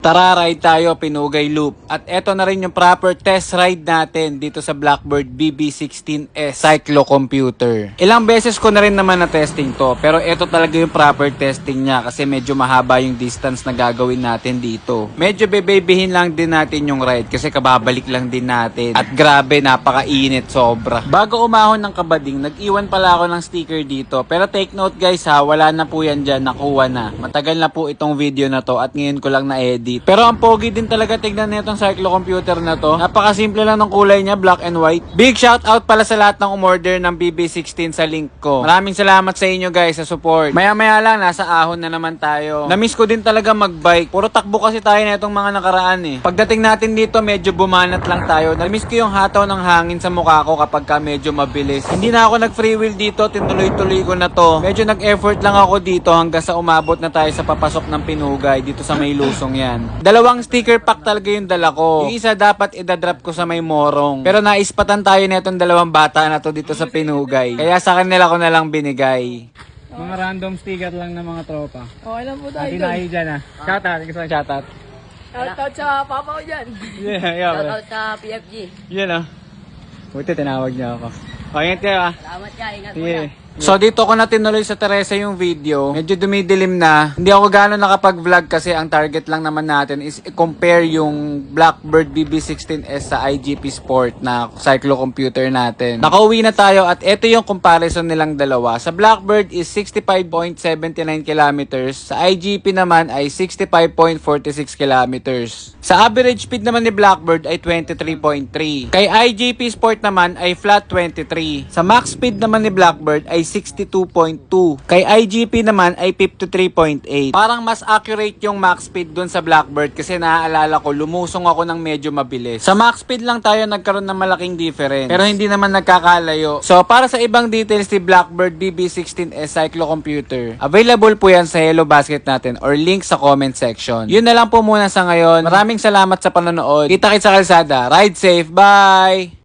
Tara, ride tayo, Pinugay Loop. At eto na rin yung proper test ride natin dito sa Blackbird BB16S Cyclocomputer. Ilang beses ko na rin naman na testing to, pero eto talaga yung proper testing niya kasi medyo mahaba yung distance na gagawin natin dito. Medyo bebebihin lang din natin yung ride kasi kababalik lang din natin. At grabe, napakainit sobra. Bago umahon ng kabading, nag-iwan pala ako ng sticker dito. Pero take note guys ha, wala na po yan dyan, nakuha na. Matagal na po itong video na to at ngayon ko lang na-edit. Pero ang pogi din talaga tignan nitong cyclocomputer na to. Napakasimple lang ng kulay niya, black and white. Big shout out pala sa lahat ng umorder ng BB16 sa link ko. Maraming salamat sa inyo guys sa support. Maya-maya lang, nasa ahon na naman tayo. Namiss ko din talaga magbike. Puro takbo kasi tayo na itong mga nakaraan eh. Pagdating natin dito, medyo bumanat lang tayo. Namiss ko yung hataw ng hangin sa mukha ko kapag ka medyo mabilis. Hindi na ako nag-free wheel dito, tinuloy-tuloy ko na to. Medyo nag-effort lang ako dito hanggang sa umabot na tayo sa papasok ng Pinugay dito sa may lusong yan. Dalawang sticker pack talaga yung dala ko. Yung isa dapat idadrop ko sa may Morong. Pero naispatan tayo na itong dalawang bata na to dito sa Pinugay. Kaya sa kanila ko na lang binigay. Mga random sticker lang ng mga tropa. Okay lang po tayo Hindi doon. na dyan ah. Shoutout. Gusto mo shoutout? Shoutout sa papa ko dyan. Yeah. Shoutout sa PFG. Yan ah. Buti tinawag niya ako. O, ingat kayo ah. Salamat ka, ingat po Sige. na. So dito ko na tinuloy sa Teresa yung video. Medyo dumidilim na. Hindi ako gano'n nakapag-vlog kasi ang target lang naman natin is i-compare yung Blackbird BB16S sa IGP Sport na cyclocomputer natin. Nakauwi na tayo at ito yung comparison nilang dalawa. Sa Blackbird is 65.79 kilometers. Sa IGP naman ay 65.46 kilometers. Sa average speed naman ni Blackbird ay 23.3. Kay IGP Sport naman ay flat 23. Sa max speed naman ni Blackbird ay 62.2. Kay IGP naman ay 53.8. Parang mas accurate yung max speed dun sa Blackbird kasi naaalala ko lumusong ako ng medyo mabilis. Sa max speed lang tayo nagkaroon ng malaking difference. Pero hindi naman nagkakalayo. So para sa ibang details ni Blackbird BB16S Cyclocomputer, available po yan sa Hello Basket natin or link sa comment section. Yun na lang po muna sa ngayon. Maraming salamat sa panonood. Kita-kits sa kalsada. Ride safe. Bye!